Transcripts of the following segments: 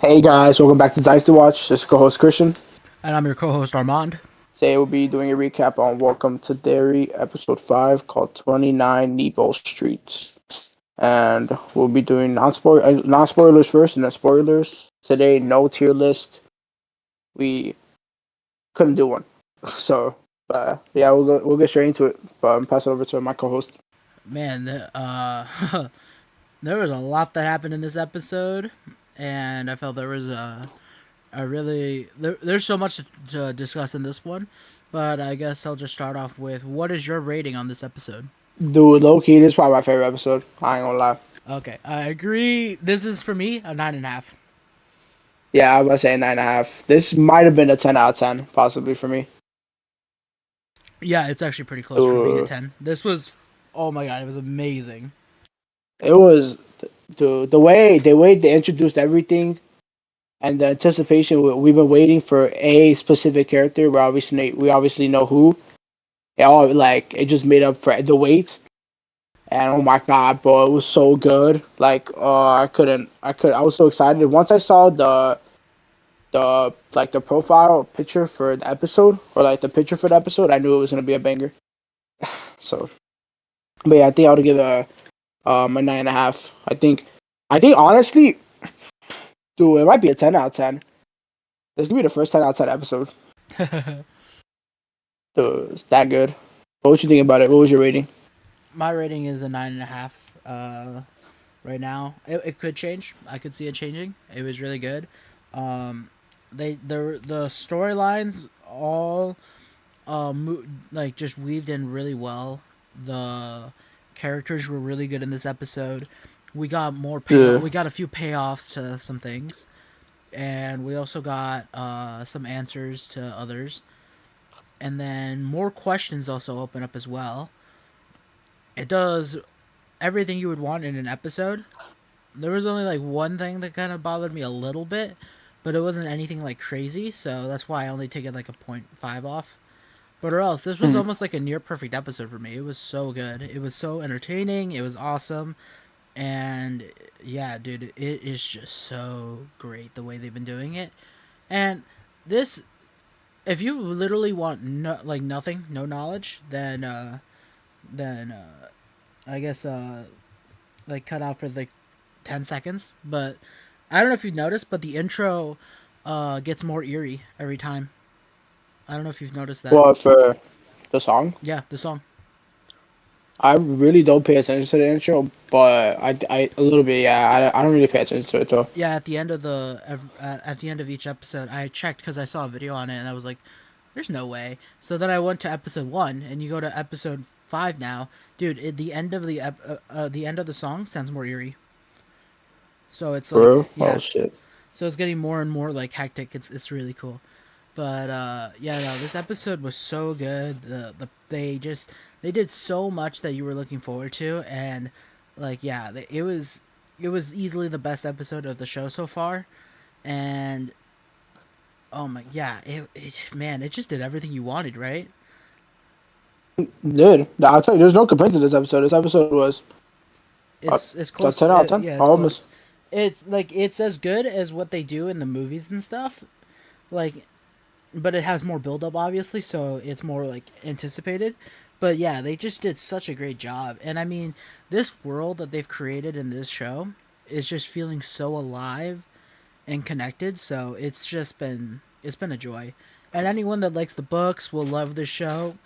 Hey guys, welcome back to Dynasty Watch. This is co-host Christian. And I'm your co-host Armand. Today we'll be doing a recap on Welcome to Derry, episode 5, called 29 Nebo Streets. And we'll be doing non-spoilers first and then spoilers. Today, no tier list. We couldn't do one. So, yeah, we'll get straight into it. But I'm passing it over to my co-host. Man, there was a lot that happened in this episode, and I felt there was a really there's so much to discuss in this one. But I guess I'll just start off with what is your rating on this episode? Dude, low-key, this is probably my favorite episode. I ain't gonna lie. Okay, I agree. This is for me a 9.5. Yeah, I was saying 9.5. This might have been a 10 out of 10, possibly for me. Yeah, it's actually pretty close for being a Dude, 10. This was, oh my god, it was amazing. it was the way they introduced everything and the anticipation we've been waiting for a specific character. We obviously know who. It just made up for the wait. And oh my god, bro, it was so good. I was so excited once I saw the profile picture for the episode, or like the picture for the episode. I knew it was gonna be a banger. So, but yeah, I think I would give a 9.5. I think honestly, dude, it might be a 10 out of 10. This could be the first 10 out of 10 episode. Dude, it's that good. What you think about it? What was your rating? My rating is a 9.5. Right now, it could change. I could see it changing. It was really good. Um, the storylines all like just weaved in really well. The characters were really good in this episode. We got more payoff. Yeah. We got a few payoffs to some things, and we also got some answers to others. And then more questions also open up as well. It does everything you would want in an episode. There was only like one thing that kind of bothered me a little bit, but it wasn't anything like crazy, so that's why I only take it like a point 0.5 off. But or else, this was Mm. almost like a near perfect episode for me. It was so good. It was so entertaining. It was awesome. And yeah, dude, it is just so great the way they've been doing it. And this, if you literally want like nothing, no knowledge, then I guess like cut out for like 10 seconds. But I don't know if you've noticed, but the intro gets more eerie every time. I don't know if you've noticed that. Well, for the song, Yeah, the song. I really don't pay attention to the intro, but I a little bit, yeah. I don't really pay attention to it though. Yeah, at the end of at the end of each episode, I checked because I saw a video on it, and I was like, "There's no way." So then I went to episode 1, and you go to episode 5 now, dude. The end of the end of the song sounds more eerie. So it's like, Bro, oh yeah. shit. So it's getting more and more like hectic. It's really cool. But yeah, no, this episode was so good. They did so much that you were looking forward to, and like yeah, it was easily the best episode of the show so far, and oh my yeah, man, it just did everything you wanted, right? Dude, I'll tell you, there's no complaint to this episode. This episode was a, It's a close. 10 out of 10, Yeah, it's close. almost. It's like it's as good as what they do in the movies and stuff. Like but it has more build up obviously, so it's more like anticipated. But yeah, they just did such a great job. And I mean, this world that they've created in this show is just feeling so alive and connected, so it's been a joy. And anyone that likes the books will love this show.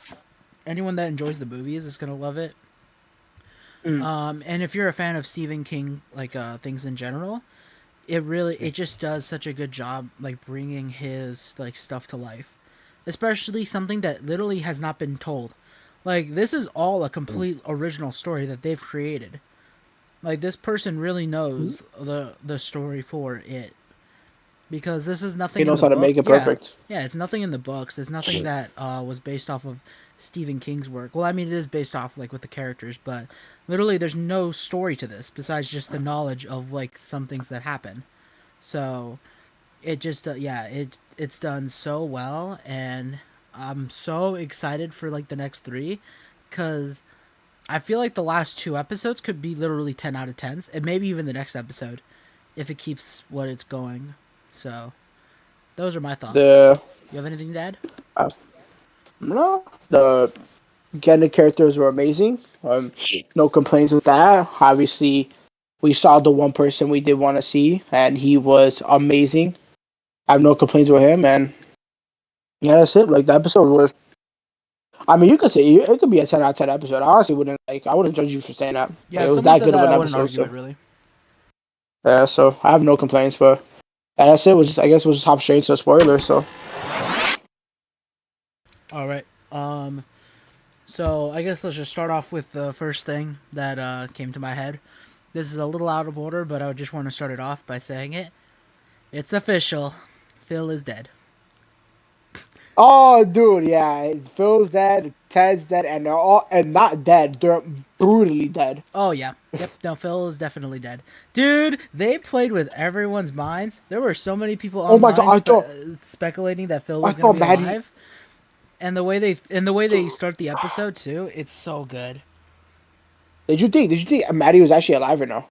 Anyone that enjoys the movies is going to love it. Mm. And if you're a fan of Stephen King like things in general, it just does such a good job like bringing his like stuff to life, especially something that literally has not been told. Like this is all a complete original story that they've created. Like this person really knows the story for it, because this is He nothing in knows the how to book. make it Yeah, perfect. yeah, it's nothing in the books. There's nothing that was based off of Stephen King's work. Well, I mean, it is based off like with the characters, but literally, there's no story to this besides just the knowledge of like some things that happen. So it just yeah, it's done so well, and I'm so excited for like the next three, because I feel like the last two episodes could be literally 10 out of 10s, and maybe even the next episode if it keeps what it's going. So those are my thoughts. The You have anything to add? uh, no, the Gennett characters were amazing. No complaints with that. Obviously, we saw the one person we did want to see, and he was amazing. I have no complaints with him, and yeah, that's it. Like the episode was. I mean, you could say it could be a 10 out of 10 episode. I honestly wouldn't like. I wouldn't judge you for saying that. Yeah, Like, it if was someone that said good of that, an I wouldn't episode. argue So it really. yeah, so I have no complaints. But and that's it. I guess we'll just hop straight to spoilers. So All right. So I guess let's just start off with the first thing that came to my head. This is a little out of order, but I just want to start it off by saying it. It's official. Phil is dead. oh, dude, yeah, Phil's dead, Ted's dead, and they're all and not dead. They're brutally dead. Oh yeah. Yep. No, Phil is definitely dead. Dude, they played with everyone's minds. There were so many people Oh my god, online speculating that Phil I was going to thought be Maddie. alive. And the way they start the episode too, it's so good. Did you think Maddie was actually alive or no?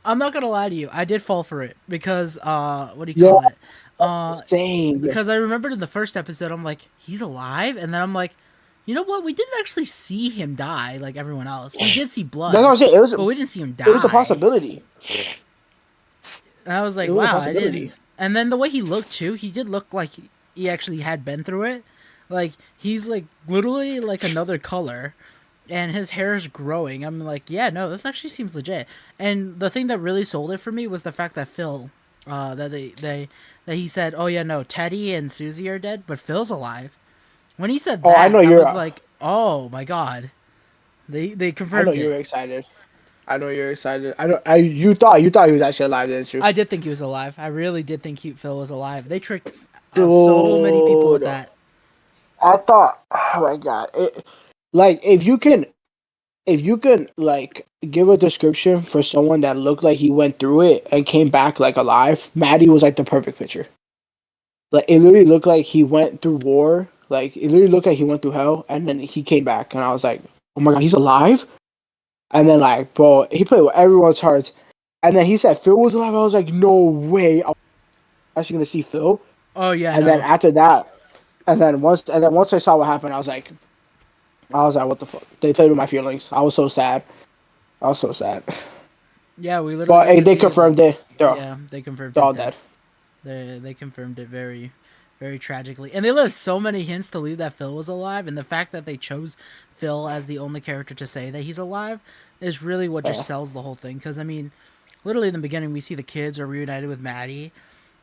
I'm not gonna lie to you. I did fall for it because what do you Yeah, call it? Uh, same. because I remembered in the first episode, I'm like, he's alive, and then I'm like, you know what? We didn't actually see him die like everyone else. We did see That's what blood, I'm saying. but we didn't see him It was a die. possibility. And I was It like, was a wow, I possibility. didn't. And then the way he looked too, he did look like he actually had been through it. Like he's like literally like another color, and his hair is growing. I'm like, yeah, no, this actually seems legit. And the thing that really sold it for me was the fact that Phil, that that he said, oh yeah, no, Teddy and Susie are dead, but Phil's alive. When he said Oh, that, I was like, oh my god, they I know confirmed it. you're excited. I know you're excited. I know. You thought he was actually alive, didn't you? I did think he was alive. I really did think Phil was alive. They tricked so many people with Dude, that. I thought. Oh my god! Like if you can like give a description for someone that looked like he went through it and came back like alive, Maddie was like the perfect picture. Like it literally looked like he went through war. Like it literally looked like he went through hell, and then he came back, and I was like, "Oh my god, he's alive!" And then like, bro, he played with everyone's hearts. And then he said Phil was alive. I was like, "No way! I'm actually gonna see Phil." Oh yeah, And then no, after that, and then once I saw what happened, I was like, "What the fuck?" They played with my feelings. I was so sad. I was so sad. yeah, we literally But got hey, to they see it. Like, confirmed it. yeah, they confirmed They're his all dead. death. They confirmed it very, very tragically, and they left so many hints to leave that Phil was alive, and the fact that they chose Phil as the only character to say that he's alive is really what just Yeah. sells the whole thing. Because I mean, literally in the beginning, we see the kids are reunited with Maddie,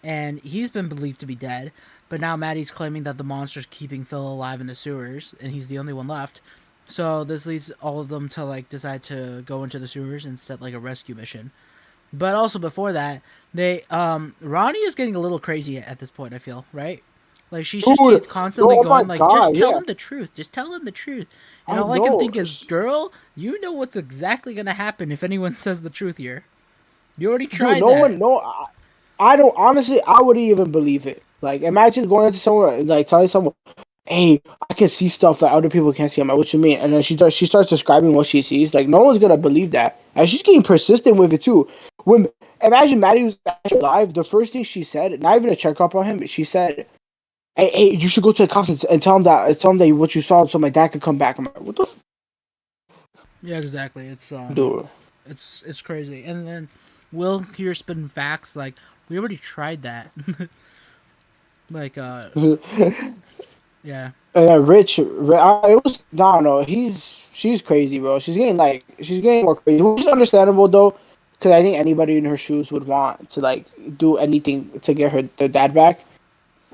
and he's been believed to be dead, but now Maddie's claiming that the monster's keeping Phil alive in the sewers, and he's the only one left. So this leads all of them to like decide to go into the sewers and set like a rescue mission. But also before that, they Ronnie is getting a little crazy at this point, I feel, right? Like she's just Dude, no, constantly oh my going like, just god, tell yeah. him the truth. Just tell him the truth. And I all I can know. think is, girl, you know what's exactly gonna happen if anyone says the truth here. You already Dude, tried no that. one, no, I don't, honestly, I wouldn't even believe it. Like, imagine going into someone, like, telling someone, hey, I can see stuff that other people can't see. I'm like, what you mean? And then she starts describing what she sees. Like, no one's gonna believe that. And she's getting persistent with it, too. When, imagine Maddie was actually alive, the first thing she said, not even a checkup on him, she said, hey, you should go to the cops and tell them that what you saw so my dad could come back. I'm like, what the Yeah, exactly. dude? It's crazy. And then Will here spin facts like we already tried that. Like yeah. Rich, it was, I don't know. She's crazy, bro. She's getting more crazy, which is understandable though, because I think anybody in her shoes would want to like do anything to get their dad back.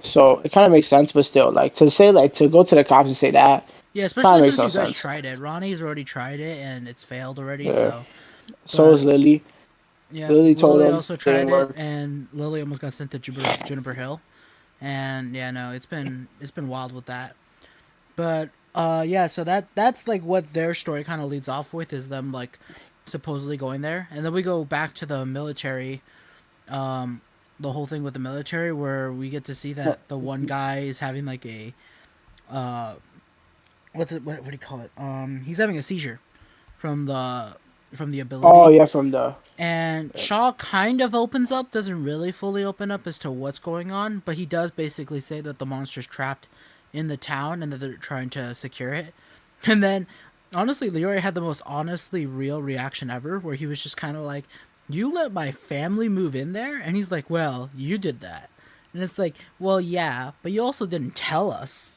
So it kind of makes sense, but still, like to say like to go to the cops and say that Yeah, kind especially of makes since no you guys sense. tried it. Ronnie's already tried it and it's failed already, Yeah. so So is but Lily. yeah, Lily told Lily him also didn't tried it work. and Lily almost got sent to Juniper Hill. And yeah, no, it's been wild with that. But yeah, so that's like what their story kind of leads off with is them like supposedly going there. And then we go back to the military the whole thing with the military where we get to see No, that the one guy is having like a uh what do you call it? He's having a seizure from the from the Oh ability. yeah, from the. And Shaw kind of opens up, doesn't really fully open up as to what's going on, but he does basically say that the monster's trapped in the town and that they're trying to secure it. And then, honestly, Leroy had the most honestly real reaction ever, where he was just kind of like, "You let my family move in there?" And he's like, "Well, you did that." And it's like, "Well, yeah, but you also didn't tell us."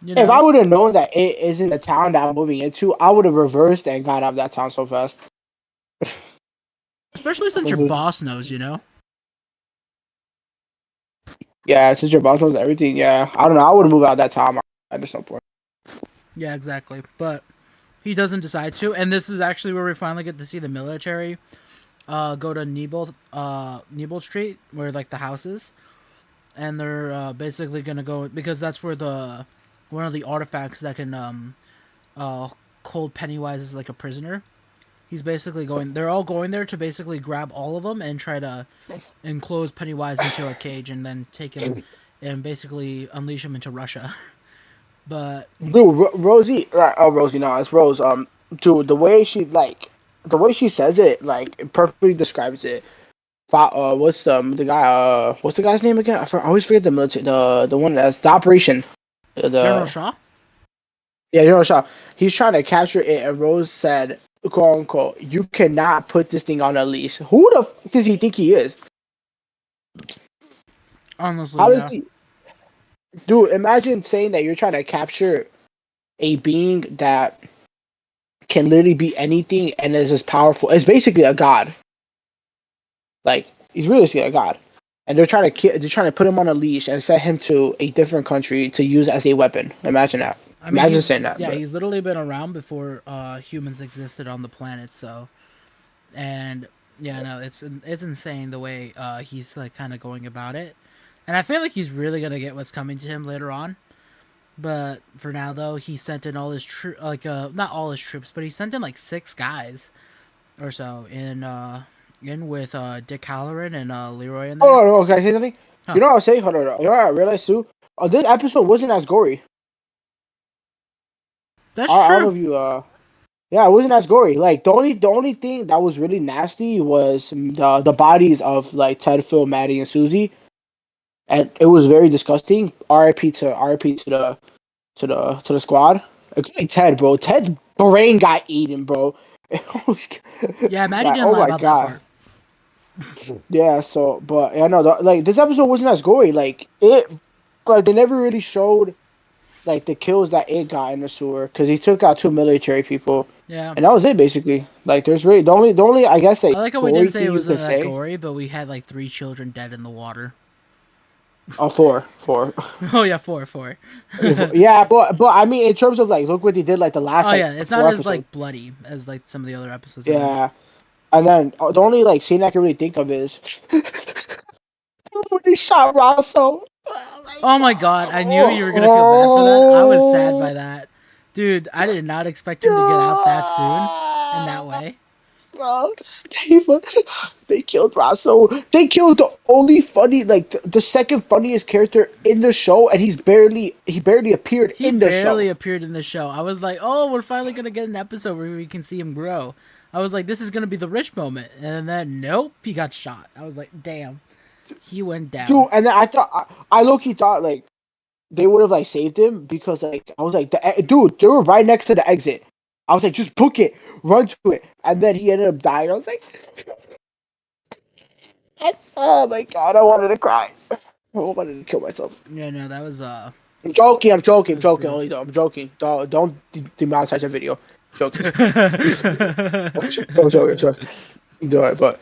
You If I know? would have known that it isn't a town that I'm moving into, I would have reversed and got out of that town so fast. Especially since your boss knows, you know? Yeah, since your boss knows everything, yeah. I don't know. I would have moved out of that town at some point. Yeah, exactly. But he doesn't decide to, and this is actually where we finally get to see the military go to Nebold Street, where like the house is, and they're basically gonna go because that's where the one of the artifacts that can hold Pennywise as like a prisoner. He's basically going. They're all going there to basically grab all of them and try to enclose Pennywise into a cage and then take him and basically unleash him into Russia. But Dude, Rosie, oh Rosie, no, it's Rose. Dude, the way she says it, like, it perfectly describes it. What's the guy? What's the guy's name again? I always forget the military, the one that's the operation. General The Shaw. Yeah, General Shaw. He's trying to capture it, and Rose said, "quote unquote," you cannot put this thing on a leash. Who the f does he think he is? Honestly, How does yeah. he, dude? Imagine saying that you're trying to capture a being that can literally be anything and is as powerful. It's basically a god. Like he's really a god, and they're trying to put him on a leash and send him to a different country to use as a weapon. Imagine that. I mean, Imagine saying that. But he's literally been around before humans existed on the planet. So, and yeah, no, it's insane the way he's like kind of going about it, and I feel like he's really gonna get what's coming to him later on. But for now, though, he sent in all his not all his troops, but he sent in like 6 guys or so in with Dick Halloran and Leroy in there. oh, can I say something? Huh? You know what I was saying? Hold on. You know what I realized too? This episode wasn't as gory. That's I don't know true. if you yeah, it wasn't as gory. Like the only thing that was really nasty was the bodies of like Ted, Phil, Maddie, and Susie, and it was very disgusting. R.I.P. to the squad. Including Ted, bro. Ted's brain got eaten, bro. Yeah, Maddie Like, didn't oh lie my about that god. part. Yeah. So, but yeah, no, like this episode wasn't as gory. Like they never really showed like the kills that it got in the sewer because he took out 2 military people, Yeah. and that was it basically. Like there's really the only I guess I like like how we didn't gory say it thing you wasn't could that say. gory, but we had like 3 children dead in the water. Oh, four. Oh yeah, four. Yeah, but I mean in terms of like look what they did like the last Oh like yeah, it's not 4 episodes. as bloody as like some of the other episodes have been. Yeah, and then the only like scene I can really think of is when they shot Rosso. Oh my Oh my god! god, I knew you were gonna feel bad for that. I was sad Oh, by that. Dude, I did not expect him to get out that soon in that God. way. Bro, they, they killed Rosso. They killed the only funny, like the second funniest character in the show, and he barely appeared He in the barely show. appeared in the show. I was like, oh, we're finally gonna get an episode where we can see him grow. I was like, this is gonna be the rich moment. And then, nope, he got shot. I was like, damn, he went down. Dude, and then I low key thought like they would have like saved him because like I was like, dude, they were right next to the exit. I was like, just book it, run to it, and then he ended up dying. I was like, oh my god, I wanted to cry. I wanted to kill myself. Yeah, no, I'm joking. I'm joking. that I'm was joking. brutal. Only though. I'm joking. Don't demonetize the video. Joking. I'm joking. I'm joking. Do it, but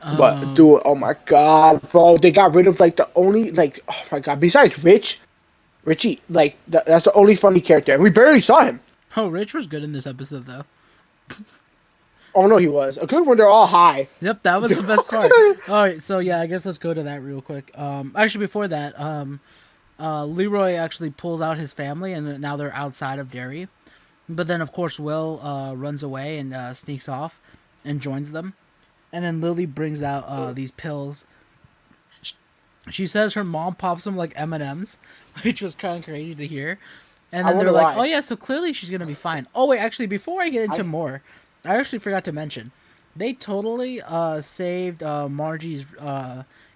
um, dude, oh my god, bro, they got rid of like the only like oh my god. Besides Richie, like that's the only funny character, and we barely saw him. oh, Rich was good in this episode though. Oh no, he was a good when they're all high. Yep, that was the best part. All right, so yeah, I guess let's go to that real quick. Actually, before that, Leroy actually pulls out his family, and now they're outside of Derry. But then, of course, Will runs away and sneaks off and joins them. And then Lily brings out these pills. She says her mom pops them like M&Ms, which was kind of crazy to hear. And I then they're wonder like, "Oh why. yeah, so clearly she's gonna be fine." Oh wait, actually, before I get into I more, I actually forgot to mention, they totally saved Margie's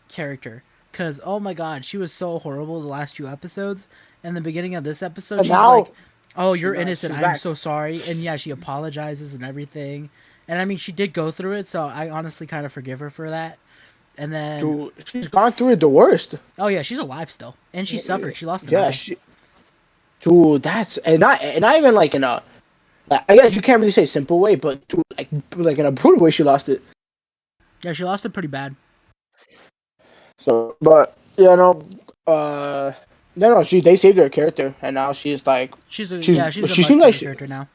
character. Because, oh my god, she was so horrible the last few episodes. And the beginning of this episode, And she's like, now oh, you're innocent. she's I'm back. so sorry. And yeah, she apologizes and everything. And I mean, she did go through it, so I honestly kind of forgive her for that. And then, Dude, she's gone through it the worst. oh yeah, she's alive still. And she suffered. She lost an Yeah, eye. she. Dude, that's and not even like in a. I guess you can't really say simple way, but dude, like in a brutal way, she lost it. Yeah, she lost it pretty bad. So, but yeah, no, uh, no, they saved her character, and now she's like, She's a she much seems like better character now.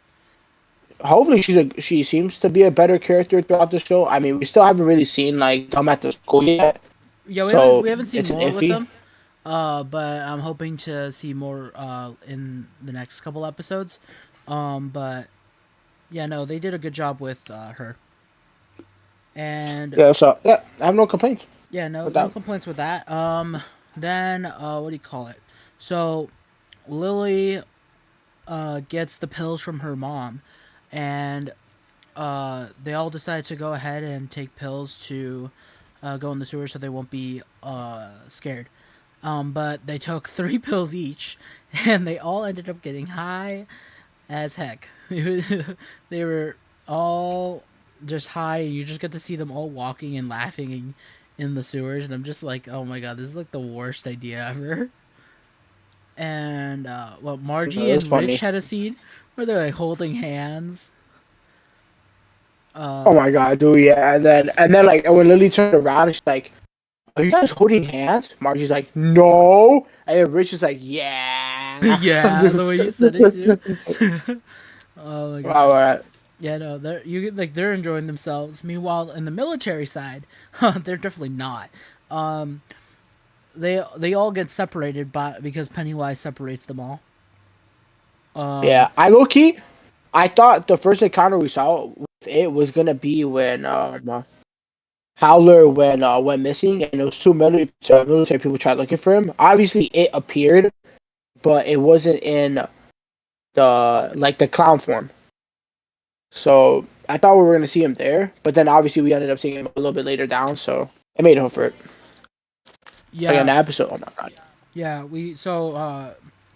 hopefully she seems to be a better character throughout the show. I mean, we still haven't really seen like them at the school yet, Yeah, so we haven't seen it's an more with iffy. them. But I'm hoping to see more in the next couple episodes. But yeah, no, they did a good job with her. And Yeah, so yeah, I have no complaints yeah, with no that. complaints with that. Then what do you call it? So Lily gets the pills from her mom, and they all decide to go ahead and take pills to go in the sewer so they won't be scared. But they took 3 pills each, and they all ended up getting high as heck. They were all just high, and you just get to see them all walking and laughing in the sewers, and I'm just like, oh my god, this is like the worst idea ever. And well, Margie It's and Rich funny. had a scene where they're like holding hands. Oh Uh, my god, dude, yeah, and then like when Lily turned around, she's like, "Are you guys holding hands?" Margie's like, "No," and then Rich is like, "Yeah." yeah, the way you said it too. Oh my Wow, god. alright. Yeah, no, they're enjoying themselves. Meanwhile, in the military side, they're definitely not. Um, they all get separated by because Pennywise separates them all. Um, Yeah, I low key, I thought the first encounter we saw with it was gonna be when Howler went missing and those two military people tried looking for him. Obviously, it appeared, but it wasn't in the clown form. So I thought we were gonna see him there, but then obviously we ended up seeing him a little bit later down. So it made up for it. Like in yeah, the episode. Oh my god. yeah.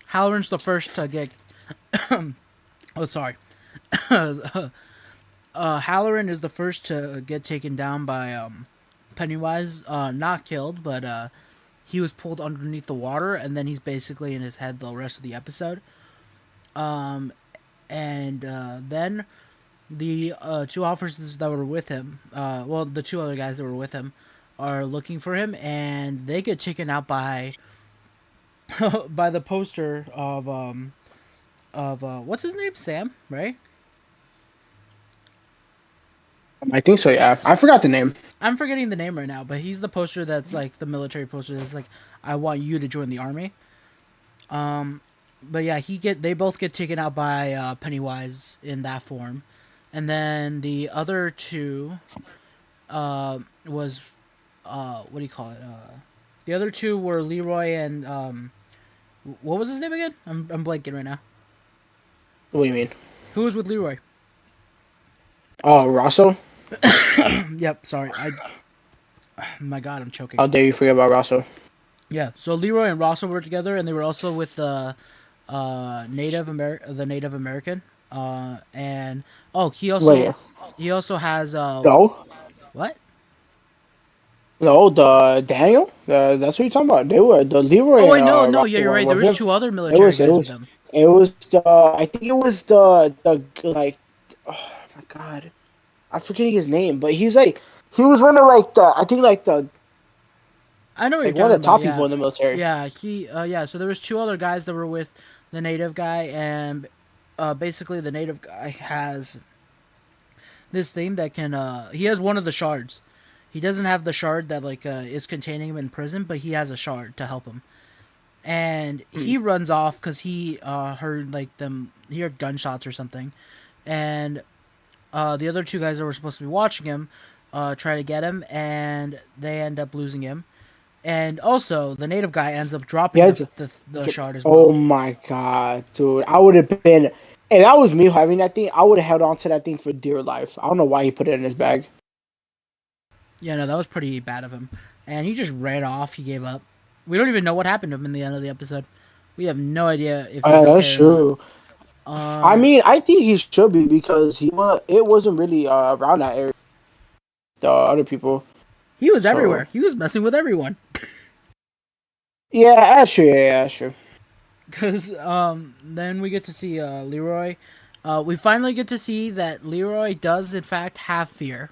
Halloran's the first to get. Oh, sorry. Halloran is the first to get taken down by Pennywise. Not killed, but he was pulled underneath the water, and then he's basically in his head the rest of the episode. And then the two officers that were with him, well, the two other guys that were with him, are looking for him, and they get taken out by by the poster of what's his name, Sam, right? I think so. Yeah, I forgot the name. I'm forgetting the name right now, but he's the poster that's like the military poster that's like, I want you to join the army. But yeah, they both get taken out by Pennywise in that form, and then the other two was what do you call it? The other two were Leroy and what was his name again? I'm blanking right now. What do you mean? Who was with Leroy? Oh, Rosso. Yep, sorry. My God, I'm choking. How dare you forget about Rosso? Yeah, so Leroy and Rosso were together, and they were also with the Native American. And oh, Wait, he also has no, what? no, the Daniel. That's what you're talking about. They were the Oh Leroy and wait, no, yeah, Rosso you're were right. There with was him. two other It military was it guys with was them. it was the I think it was the like oh my god, I'm forgetting his name, but he was one of like the I think I know what you're like one talking of the about. top people Yeah, in the military. yeah. So there was two other guys that were with the native guy, and basically the native guy has this thing that can he has one of the shards. He doesn't have the shard that like is containing him in prison, but he has a shard to help him. And Hmm. he runs off because he heard like them he heard gunshots or something, and the other two guys that were supposed to be watching him try to get him, and they end up losing him. And also, the native guy ends up He dropping has, the shard as oh well. my god, dude! I would have been. If that was me having that thing, I would have held on to that thing for dear life. I don't know why he put it in his bag. Yeah, no, that was pretty bad of him. And he just ran off. He gave up. We don't even know what happened to him in the end of the episode. We have no idea if he's That's okay or not. true. I mean, I think he should be because it wasn't really around that area. The other people. He was So everywhere. He was messing with everyone. yeah, that's true. Yeah, that's true. Because then we get to see Leroy. We finally get to see that Leroy does in fact have fear.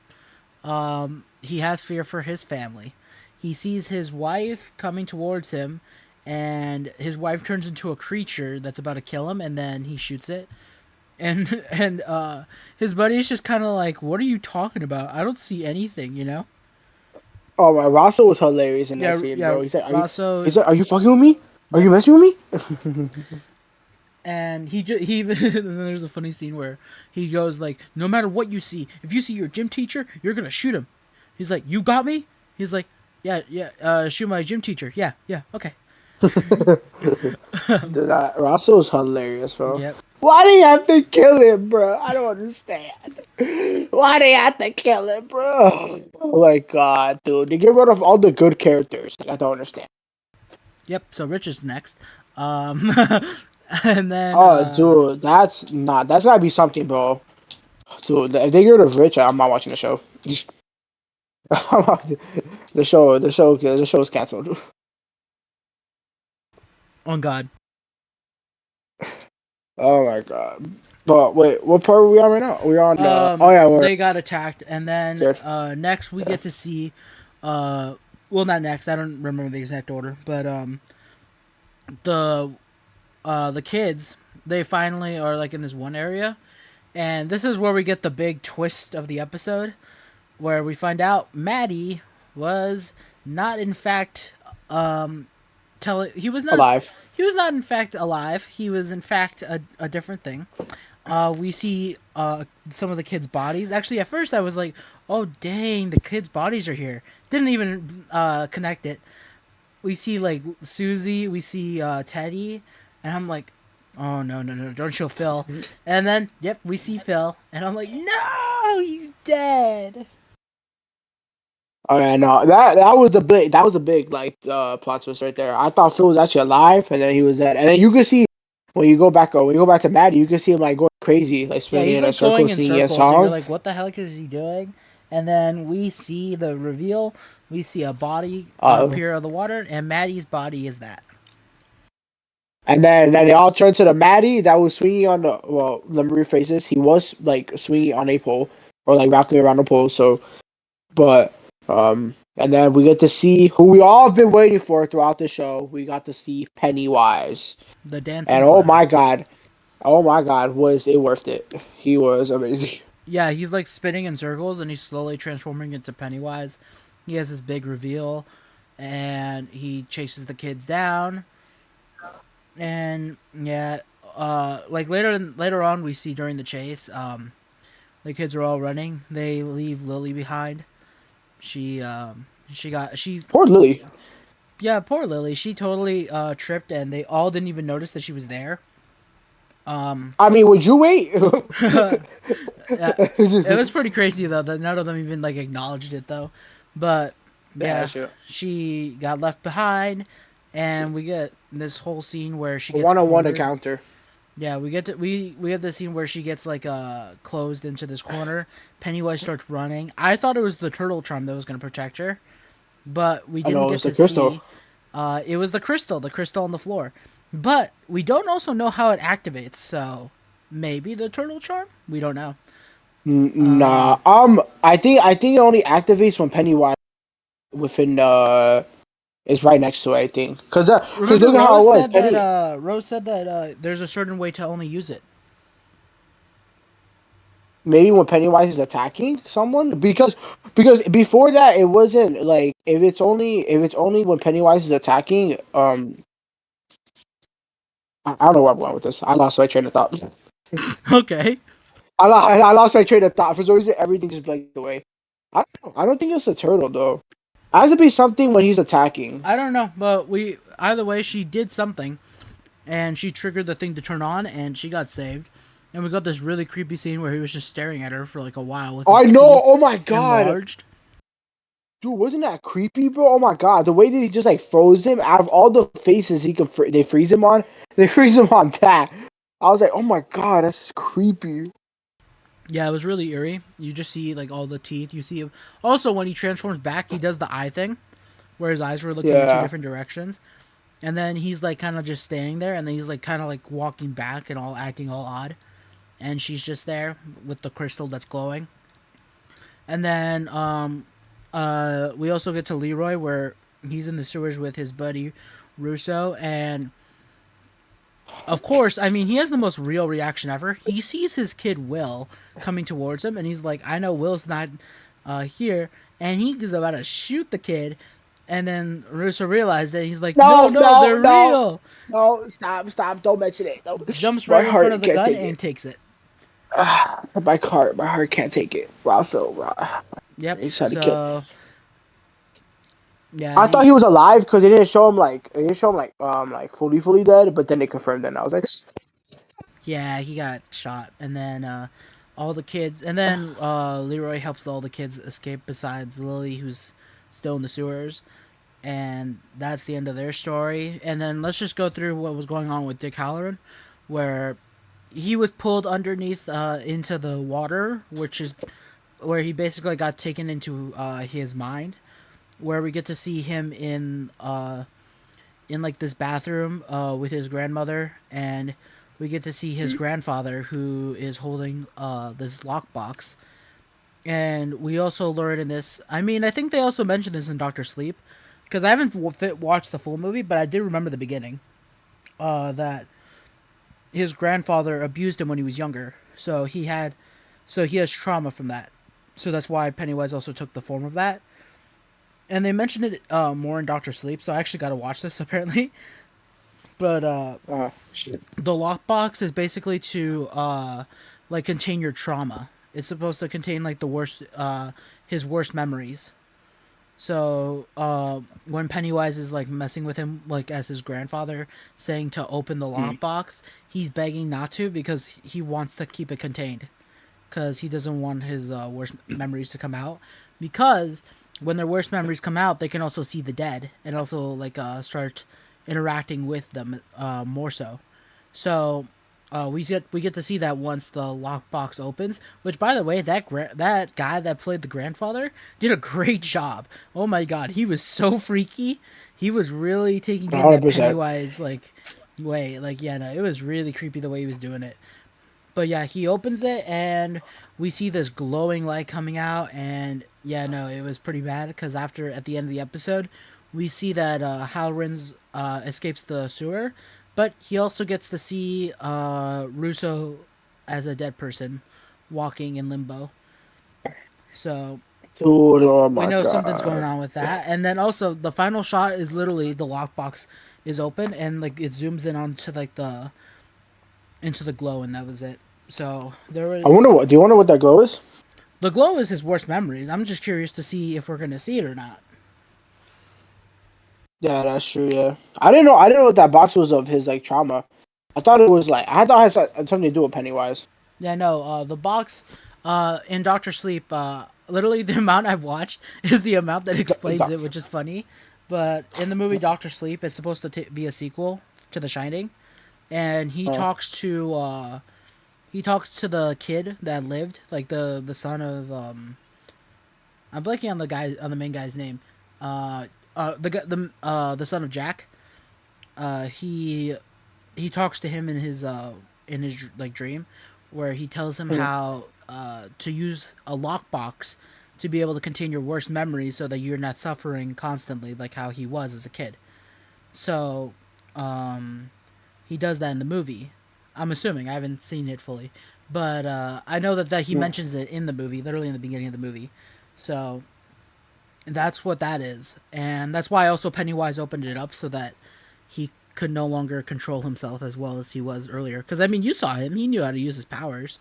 He has fear for his family. He sees his wife coming towards him, and his wife turns into a creature that's about to kill him, and then he shoots it. And his buddy is just kind of like, "What are you talking about? I don't see anything," you know. Oh my, Rosso was hilarious in that Yeah, scene, yeah. bro. He said, Rosso. Are you fucking with me? Are Yep. you messing with me?" And he even and then there's a funny scene where he goes like, no matter what you see, if you see your gym teacher, you're gonna shoot him. He's like, you got me. He's like, yeah, shoot my gym teacher. Yeah, okay. Dude, Rosso was hilarious, bro. Yep. Why do you have to kill him, bro? I don't understand. Why do you have to kill him, bro? Oh my god, dude. They get rid of all the good characters. I don't understand. Yep. So Rich is next. Um, and then Oh, dude, that's gotta be something, bro. Dude, if they get rid of Rich, I'm not watching the show. The show is canceled. on God. Oh my god. But wait, what part are we on right now? We're on. Oh yeah, we're They got attacked, and then scared. next we get to see, well, not next. I don't remember the exact order, but the the kids, they finally are like in this one area, and this is where we get the big twist of the episode, where we find out Maddie was not in fact Alive. he was not in fact alive. He was in fact a different thing. We see some of the kids' bodies. Actually, at first I was like, "Oh dang, the kids' bodies are here." Didn't even connect it. We see like Susie, we see Teddy, and I'm like, "Oh no, don't show Phil." And then, yep, we see Phil, and I'm like, "No, he's dead." Oh yeah, no, that was a big like plot twist right there. I thought Phil was actually alive, and then he was dead. And then you can see when you go back to Maddie, you can see him like going crazy, like Yeah, spinning he's in a like circle, going in singing a circles, and you're song. like, "What the heck is he doing?" And then we see the reveal. We see a body Uh, appear out of the water, and Maddie's body is that. and then they all turned to the Maddie that was swinging on the let me rephrase this. He was like swinging on a pole or like rocking around a pole. So, but and then we get to see who we all have been waiting for throughout the show. We got to see Pennywise, The dancing and clown. oh my god, was it worth it? He was amazing. Yeah, he's like spinning in circles, and he's slowly transforming into Pennywise. He has this big reveal, and he chases the kids down. And yeah, like later on, we see during the chase, the kids are all running. They leave Lily behind. She Poor Lily. Yeah, poor Lily. She totally tripped, and they all didn't even notice that she was there. I mean, would you wait? Yeah, it was pretty crazy though that none of them even like acknowledged it though. But Yeah, yeah, sure. she got left behind, and we get this whole scene where she gets One-on-one cornered. encounter. Yeah, we have the scene where she gets like closed into this corner. Pennywise starts running. I thought it was the turtle charm that was going to protect her, but we I didn't know get it's a to crystal. see. It was the crystal on the floor, but we don't also know how it activates. So maybe the turtle charm. We don't know. Nah. I think it only activates when Pennywise within is right next to it. I think because Remember, look at how it was. Penny Rose said that there's a certain way to only use it. maybe when Pennywise is attacking someone because before that it wasn't like if it's only when Pennywise is attacking. I don't know where I'm going with this. I lost my train of thought. Okay. I lost my train of thought. For some reason, everything just blanked away. I don't think it's a turtle though. It has to be something when he's attacking. I don't know, but either way she did something, and she triggered the thing to turn on, and she got saved. And we got this really creepy scene where he was just staring at her for like a while with I his know. teeth Oh my god, enlarged. dude, wasn't that creepy, bro? Oh my god, the way that he just like froze him out of all the faces he could, they freeze him on. They freeze him on that. I was like, oh my god, that's creepy. Yeah, it was really eerie. You just see like all the teeth. You see him. Also, when he transforms back, he does the eye thing, where his eyes were looking in two Yeah. different directions. And then he's like kind of just standing there, and then he's like kind of like walking back and all acting all odd. And she's just there with the crystal that's glowing. And then we also get to Leroy where he's in the sewers with his buddy Russo, and of course, I mean he has the most real reaction ever. He sees his kid Will coming towards him, and he's like, "I know Will's not here," and he's about to shoot the kid. And then Russo realized that he's like, "No, No, no, no, they're no, real." no! Stop, stop! Don't mention it. No. Jumps My right in front of heart the can't gun take and it. takes it. My heart can't take it. Wow, so wow. Yep. He's trying to kill. So yeah, I thought he was alive because they didn't show him like fully dead, but then they confirmed it. And I was like, yeah, he got shot, and then all the kids, and then Leroy helps all the kids escape besides Lily, who's still in the sewers, and that's the end of their story. And then let's just go through what was going on with Dick Halloran, where he was pulled underneath into the water, which is where he basically got taken into his mind, where we get to see him in like this bathroom with his grandmother, and we get to see his grandfather who is holding this lockbox. And we also learn in this. I mean, I think they also mentioned this in Doctor Sleep, because I haven't watched the full movie, but I did remember the beginning. That his grandfather abused him when he was younger, so he has trauma from that. So that's why Pennywise also took the form of that. And they mentioned it more in Doctor Sleep, so I actually got to watch this apparently. But shit. the lockbox is basically to like contain your trauma. It's supposed to contain like the worst his worst memories. So when Pennywise is like messing with him like as his grandfather, saying to open the lockbox, he's begging not to because he wants to keep it contained, because he doesn't want his worst memories to come out. Because when their worst memories come out, they can also see the dead and also like start interacting with them more so. So we get to see that once the lockbox opens. Which, by the way, that guy that played the grandfather did a great job. Oh my god, he was so freaky. He was really taking in that 100%. Pennywise like way. Like yeah, no, it was really creepy the way he was doing it. But yeah, he opens it and we see this glowing light coming out, and yeah, no, it was pretty bad because after at the end of the episode, we see that Halloran's escapes the sewer, but he also gets to see Russo as a dead person walking in limbo. So Dude, oh we my know something's going god. on with that. And then also the final shot is literally the lockbox is open and like it zooms in onto like the into the glow, and that was it. So there I wonder was what. Do you wonder what that glow is? the glow is his worst memories. I'm just curious to see if we're gonna see it or not. Yeah, that's true. Yeah, I didn't know. I didn't know what that box was of his like trauma. I thought it was like I thought it had something to do with Pennywise. Yeah, no, the box in Doctor Sleep, literally the amount I've watched is the amount that explains it, which is funny. But in the movie Doctor Sleep, it's supposed to be a sequel to The Shining, and he talks to the kid that lived, like the son of I'm blanking on the main guy's name. The son of Jack. He talks to him in his like dream, where he tells him how to use a lockbox to be able to contain your worst memories so that you're not suffering constantly like how he was as a kid. So he does that in the movie. I'm assuming, I haven't seen it fully, but I know that he mentions it in the movie, literally in the beginning of the movie. So that's what that is, and that's why also Pennywise opened it up so that he could no longer control himself as well as he was earlier. Because I mean, you saw him; he knew how to use his powers,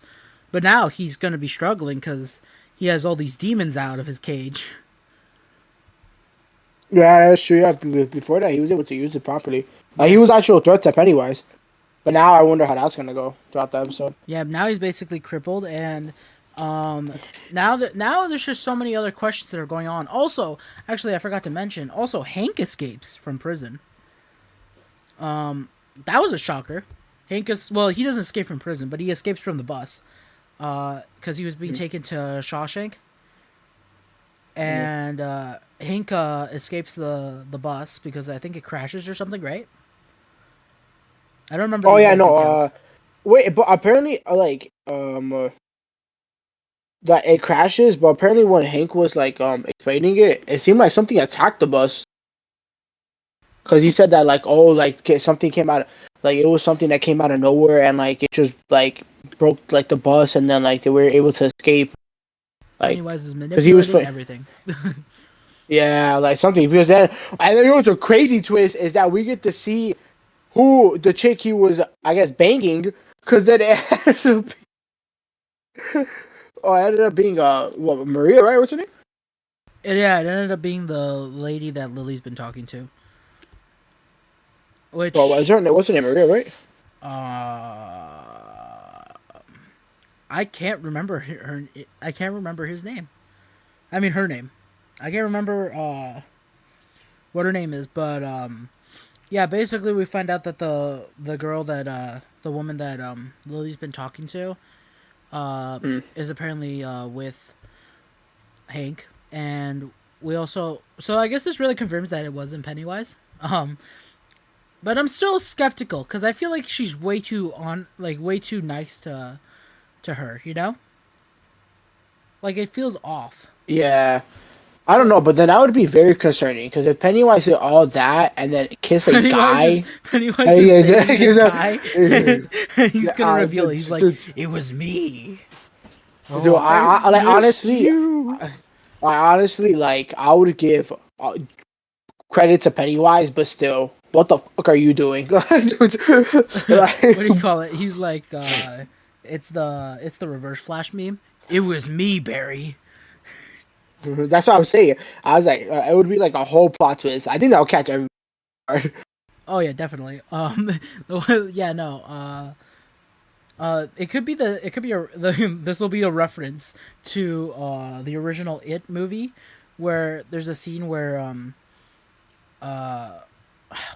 but now he's going to be struggling because he has all these demons out of his cage. Yeah, that's true. Yeah, before that, he was able to use it properly. He Yeah, was actual threat to Pennywise. But now I wonder how that's gonna go throughout the episode. Yeah, now he's basically crippled, and now there's just so many other questions that are going on. Also, actually, I forgot to mention. Also, Hank escapes from prison. That was a shocker. He doesn't escape from prison, but he escapes from the bus, because he was being taken to Shawshank, and Hank escapes the bus because I think it crashes or something, right? I don't remember Oh the yeah, exact no. details. Wait, but apparently, that it crashes. But apparently, when Hank was like explaining it, it seemed like something attacked the bus. Because he said that like, oh, like something came out, like it was something that came out of nowhere, and like it just like broke like the bus, and then like they were able to escape. Like, Pennywise is because he was manipulating playing. everything. Yeah, like something because then, and then you know what's a crazy twist is that we get to see who the chick he was, I guess, banging. Because then it ended up being what, Maria, right? What's her name? Yeah, it ended up being the lady that Lily's been talking to. Well, what's Which her name? What's her name? Maria, right? uh I can't remember her. I can't remember his name. I mean her name. I can't remember what her name is, but yeah, basically we find out that the girl that the woman that Lily's been talking to Mm. is apparently with Hank, and we also, so I guess this really confirms that it wasn't Pennywise. But I'm still skeptical because I feel like she's way too nice to her. You know, like it feels off. Yeah, I don't So know, but then that would be very concerning because if Pennywise did all that and then kiss a guy, Pennywise is banging this guy, yeah, and he's gonna reveal it. He's like, dude, "It was me. Oh, I like miss honestly, you." I honestly like I would give credit to Pennywise, but still, what the fuck are you doing? What do you Like, call it? He's like, it's the reverse flash meme. It was me, Barry. that's what I'm saying. I was like, it would be like a whole plot twist. I think that'll catch everyone. Oh yeah, definitely. Yeah, no. It could be this will be a reference to the original It movie, where there's a scene where uh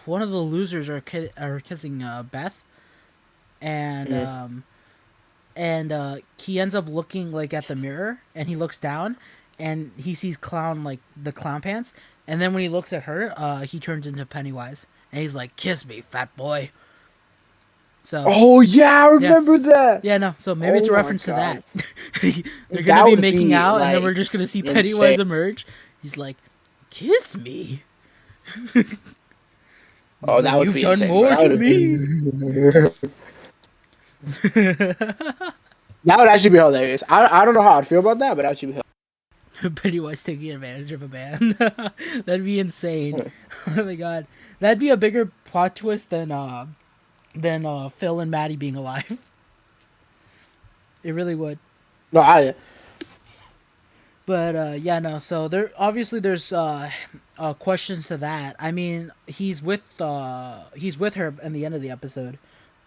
one of the losers are kissing Beth, and Mhm. he ends up looking like at the mirror, and he looks down, and he sees clown, like the clown pants, and then when he looks at her, he turns into Pennywise, and he's like, "Kiss me, fat boy." So Oh yeah, I yeah, remember that. yeah, no. So maybe it's Oh a my reference to god, that. They're gonna that be would making be out, and then we're like just gonna see insane. Pennywise emerge. He's like, "Kiss me." He's Oh, like, that would "You've be done insane, bro. more to me." That would actually be hilarious. I don't know how I'd feel about that, but that would actually be Pennywise taking advantage of a man. That'd be insane. hilarious. Oh my god, that'd be a bigger plot twist than Phil and Maddie being alive. It really would. No, I But yeah, no. So there's questions to that. I mean, he's with her in the end of the episode.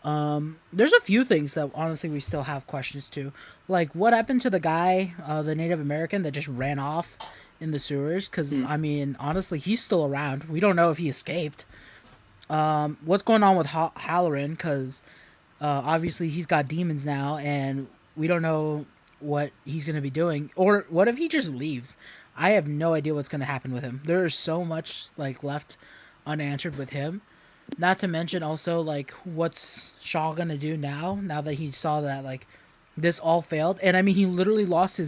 There's a few things that honestly we still have questions to, like what happened to the guy, the Native American that just ran off in the sewers? Because I mean, honestly, he's still around. We don't know if he escaped. What's going on with Halloran? Because obviously he's got demons now, and we don't know what he's gonna be doing. Or what if he just leaves? I have no idea what's gonna happen with him. There is so much like left unanswered with him. Not to mention also like what's Shaw gonna do now? Now that he saw that like this all failed, and I mean he literally lost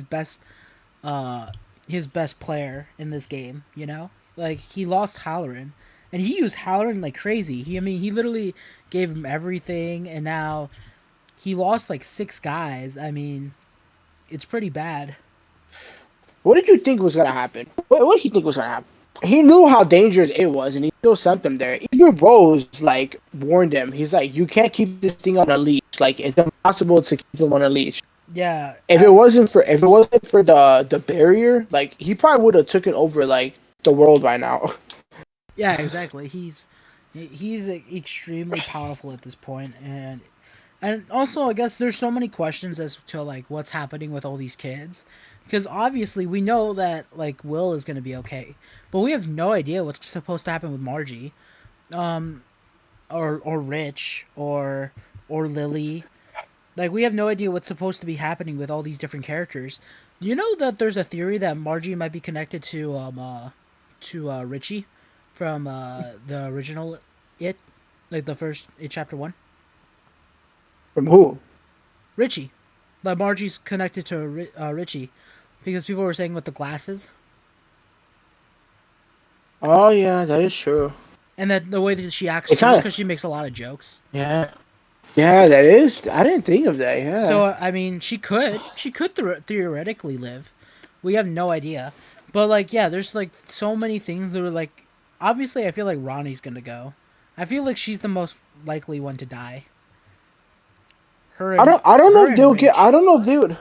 uh his best player in this game. You know, like he lost Halloran, and he used Halloran like crazy. He literally gave him everything, and now he lost like six guys. I mean, it's pretty bad. what did you think was gonna happen? What did he think was gonna happen? He knew how dangerous it was, and he still sent them there. Even Rose like warned him. He's like, "You can't keep this thing on a leash. Like, it's impossible to keep him on a leash. Yeah, If it wasn't for the barrier, like he probably would have taken over like the world by now." yeah, exactly. He's extremely powerful at this point, and also I guess there's so many questions as to like what's happening with all these kids, because obviously we know that like Will is gonna be okay, but we have no idea what's supposed to happen with Margie, or Rich or Lily. Like we have no idea what's supposed to be happening with all these different characters. You know that there's a theory that Margie might be connected to Richie from the original It, like the first It chapter 1. From who? Richie, like Margie's connected to Richie because people were saying with the glasses Oh yeah, that is true. and that the way that she acts It too, kind of because she makes a lot of jokes. yeah. Yeah, that is. I didn't think of that. Yeah. So I mean, she could theoretically live. We have no idea, but like yeah, there's like so many things that are like. Obviously, I feel like Ronnie's gonna go. I feel like she's the most likely one to die. I don't know Her if they and would get. I Rich. don't know if they would.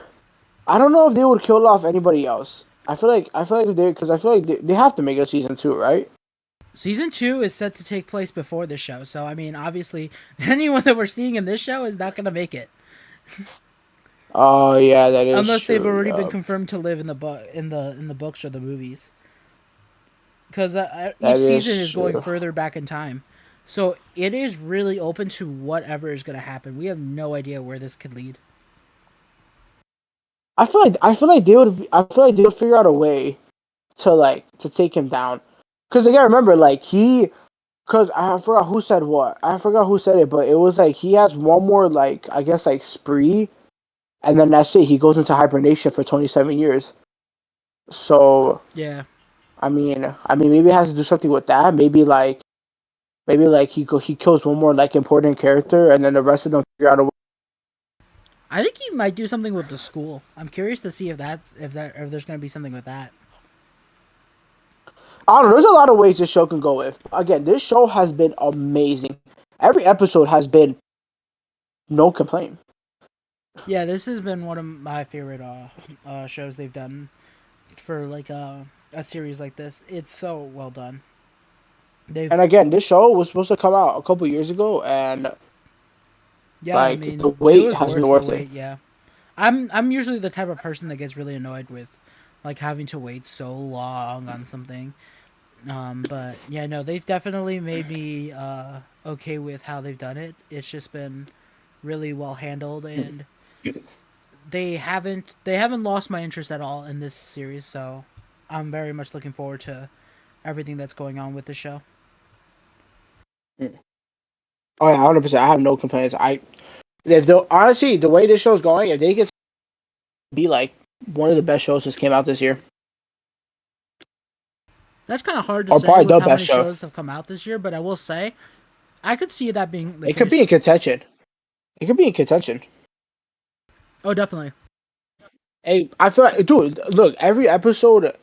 I don't know if they would kill off anybody else. I feel like if they because I feel like they have to make a season 2, right? Season 2 is set to take place before this show, so I mean, obviously, anyone that we're seeing in this show is not gonna make it Oh yeah, that is unless they've true. already been Yup. confirmed to live in the books or the movies. Because each That season is is going true. further back in time, so it is really open to whatever is gonna happen. We have no idea where this could lead. I feel like they would. I feel like they would figure out a way to to take him down. Because again, remember, like he, because I forgot who said what. I forgot who said it, but it was like he has one more like I guess like spree, and then that's it. He goes into hibernation for 27 years. So Yeah, I mean, maybe it has to do something with that. Maybe like he kills one more like important character, and then the rest of them figure out a way. I think he might do something with the school. I'm curious to see if there's gonna be something with that. I don't know. There's a lot of ways this show can go with. Again, this show has been amazing. Every episode has been no complaint. Yeah, this has been one of my favorite shows they've done for like a series like this. It's so well done. They've And again, this show was supposed to come out a couple years ago, and Yeah, I like the mean, it wait was has been worth the worth it. wait. Yeah, I'm usually the type of person that gets really annoyed with like having to wait so long on something. But yeah, no, they've definitely made me okay with how they've done it. It's just been really well handled, and they haven't lost my interest at all in this series. So I'm very much looking forward to everything that's going on with the show. Oh yeah, 100%. I have no complaints. I if the honestly the way this show's going, if they could be like one of the best shows that came out this year, That's kind of hard to or say probably with the how many best show, shows have come out this year, but I will say I could see that being the it could be case. in contention. It could be in contention. Oh, definitely. Hey, I feel like, dude, look, every episode.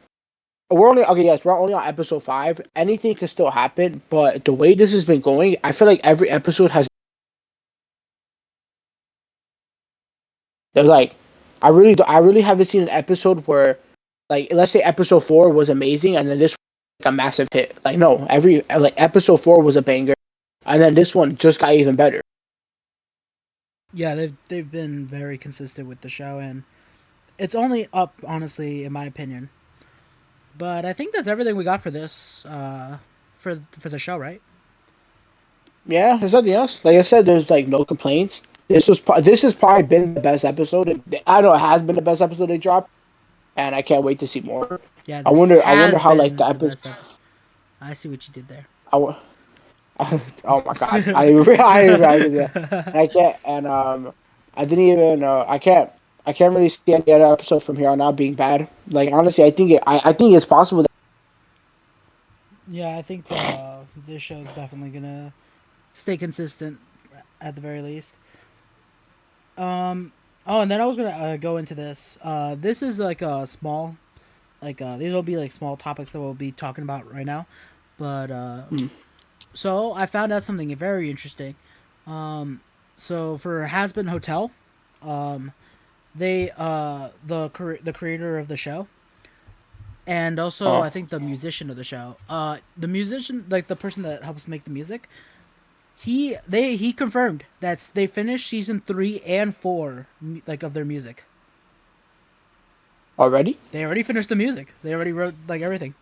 We're only okay. Yes, we're only on episode 5. Anything can still happen, but the way this has been going, I feel like every episode has. They're like, I really haven't seen an episode where, like, let's say episode 4 was amazing, and then this was like a massive hit. Like, no, every like episode 4 was a banger, and then this one just got even better. Yeah, they've been very consistent with the show, and it's only up, honestly, in my opinion. But I think that's everything we got for this, for the show, right? Yeah, there's nothing else. Like I said, there's like no complaints. This has probably been the best episode. I know it has been the best episode they dropped, and I can't wait to see more. Yeah, this I wonder has how like the been the episode. best episode. I see what you did there. Oh my god, I didn't realize that. And I can't, and I didn't even, I can't really see any other episode from here on out being bad. Like honestly, I think it's possible that. Yeah, I think this show is definitely gonna stay consistent at the very least. Oh, and then I was gonna go into this. This is like a small, like these will be like small topics that we'll be talking about right now. But Hmm. so I found out something very interesting. So for Has Been Hotel, they the creator of the show, and also Oh, I think the musician of the show. The musician, like the person that helps make the music, he confirmed that they finished season 3 and 4 like of their music. already? They already finished the music. They already wrote like everything.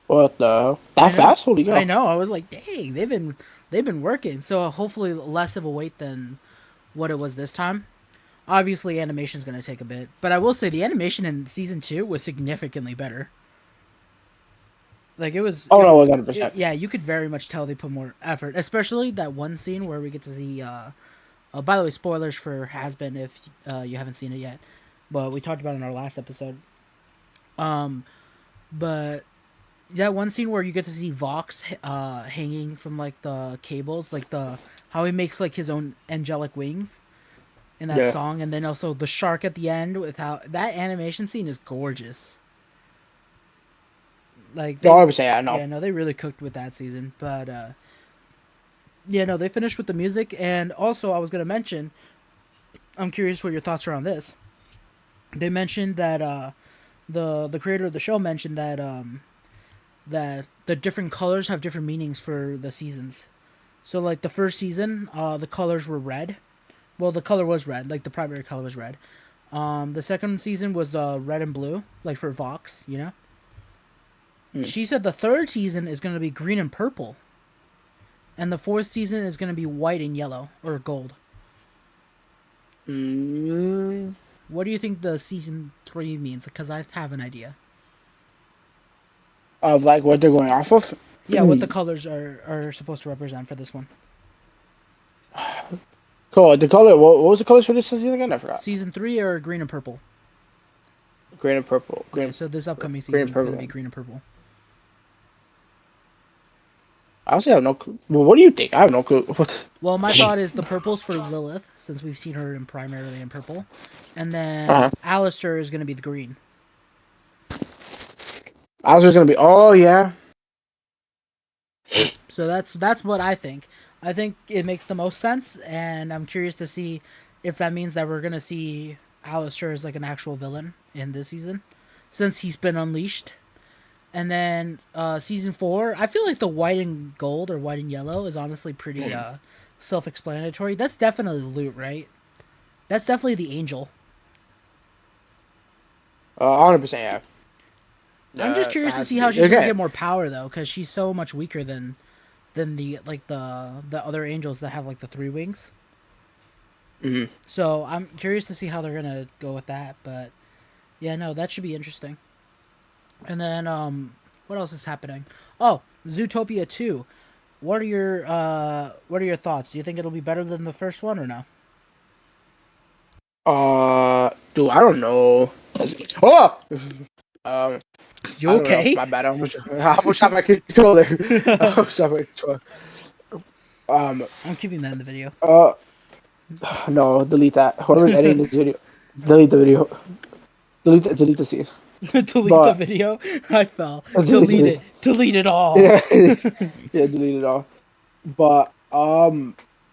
What the hell? I That know. fast? Holy I cow. know. I was like, dang, they've been working. So hopefully less of a wait than what it was this time. Obviously, animation's gonna take a bit, but I will say the animation in season 2 was significantly better. Like Oh no, 100%. yeah, you could very much tell they put more effort, especially that one scene where we get to see. By the way, spoilers for Has Been if you haven't seen it yet, but we talked about it in our last episode. Um, but that one scene where you get to see Vox hanging from like the cables, like the how he makes like his own angelic wings in that Yeah. song, and then also the shark at the end with how that animation scene is gorgeous. Like No, they, 100%. Yeah, no. yeah, no, they really cooked with that season. But yeah, no, they finished with the music, and also I was gonna mention, I'm curious what your thoughts are on this. They mentioned that the creator of the show mentioned that the different colors have different meanings for the seasons. So like the first season, the colors were red. Well, the color was red, like the primary color was red. The second season was the red and blue, like for Vox, you know. Mm. She said the third season is going to be green and purple, and the fourth season is going to be white and yellow or gold. Mm, What do you think the season 3 means? Because I have an idea. of like what they're going off of. Yeah, what the colors are supposed to represent for this one. Cool. The color. What was the colors for this season again? I forgot. Season 3 or green and purple? Green and purple. Yeah, so this upcoming Green season and is going to purple. be green and purple. I honestly have no clue. Well, what do you think? I have no clue. What? Well, my thought is the purple's for Lilith, since we've seen her in primarily in purple. And then Uh-huh. Alistair is going to be the green. I was just gonna be. Oh yeah. So that's what I think. I think it makes the most sense, and I'm curious to see if that means that we're gonna see Alistair as like an actual villain in this season, since he's been unleashed. And then season 4, I feel like the white and gold or white and yellow is honestly pretty self-explanatory. That's definitely Loot, right? That's definitely the angel. 100%. Yeah. I'm just curious That to has to see how be she's gonna okay. get more power though, because she's so much weaker than the other angels that have like the 3 wings. Hmm. So I'm curious to see how they're gonna go with that. But yeah, no, that should be interesting. And then what else is happening? Oh, Zootopia 2. What are your thoughts? Do you think it'll be better than the first one or no? Dude, I don't know. Oh. Um, You I don't know. okay? My bad. I almost shot my controller. I almost shot my controller. Um. I'm keeping that in the video. Uh. No. Delete that. Whoever's editing this video, delete the video. Delete the scene. Delete the But video. I fell. Delete delete. it. Delete it all. Yeah. Yeah. Delete it all. But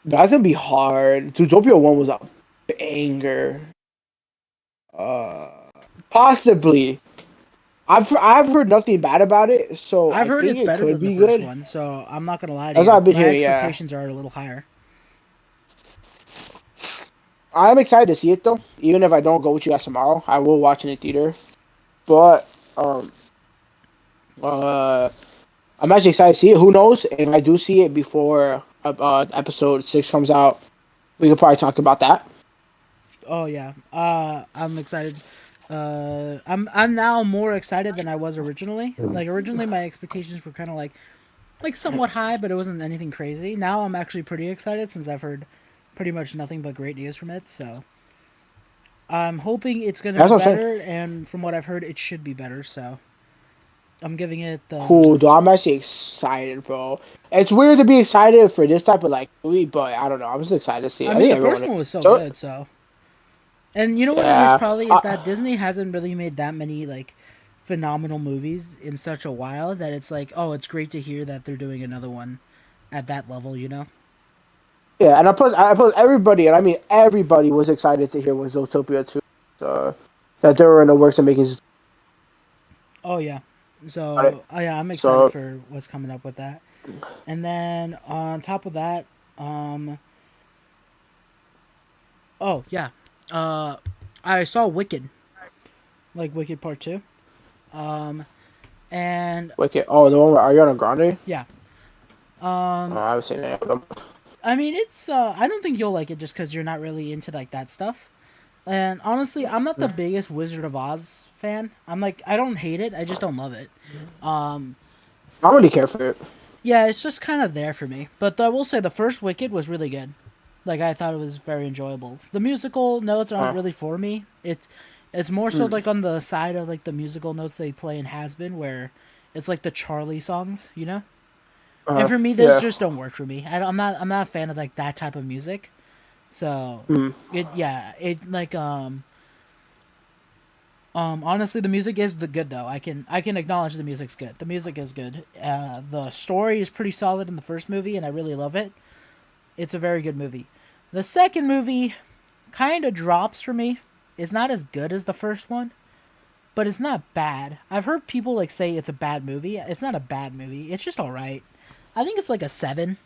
that's gonna be hard. Zootopia 1 was a banger. Uh, possibly. I've heard nothing bad about it, so I've I heard think it's it better could than the be first good. one, so I'm not gonna lie to That's what you. I've been My hearing. Yeah, expectations are a little higher. I'm excited to see it though. Even if I don't go with you guys tomorrow, I will watch in the theater. But uh, I'm actually excited to see it. Who knows if I do see it before episode 6 comes out, we could probably talk about that. Oh yeah. I'm excited. I'm now more excited than I was originally. Like originally my expectations were kind of like somewhat high, but it wasn't anything crazy. Now I'm actually pretty excited since I've heard pretty much nothing but great news from it. So I'm hoping it's gonna That's be what I'm saying. better, and from what I've heard, it should be better. So I'm giving it the. Cool, though. I'm actually excited, bro. It's weird to be excited for this type of like movie, but I don't know. I'm just excited to see I it. I mean, think the everyone first is. one was so So good. So, and you know what it is yeah, probably is that Disney hasn't really made that many like phenomenal movies in such a while that it's like, oh, it's great to hear that they're doing another one at that level. You know. yeah, and I plus everybody, and I mean everybody was excited to hear was Zootopia 2, that they were in the works of making. Oh yeah. Got it. So yeah, I'm excited So for what's coming up with that. And then on top of that, um, oh yeah, uh, I saw Wicked, like Wicked Part Two. Um, and Wicked. Oh, the one with Ariana Grande. yeah, um, I haven't seen any of them. I mean it's I don't think you'll like it just because you're not really into like that stuff. And honestly, I'm not the biggest Wizard of Oz fan. I'm like I don't hate it, I just don't love it. Um, I don't really care for it. yeah, it's just kind of there for me. But I will say the first Wicked was really good. Like I thought it was very enjoyable. The musical notes aren't Uh, really for me. It's more so mm, like on the side of like the musical notes they play in Has Been, where it's like the Charlie songs, you know. And for me, those yeah. just don't work for me. I'm not a fan of like that type of music. So Mm, it like honestly the music is the good though. I can acknowledge the music's good. The music is good. The story is pretty solid in the first movie, and I really love it. It's a very good movie. The second movie kind of drops for me. It's not as good as the first one, but it's not bad. I've heard people like say it's a bad movie. It's not a bad movie. It's just all right. I think it's like a 7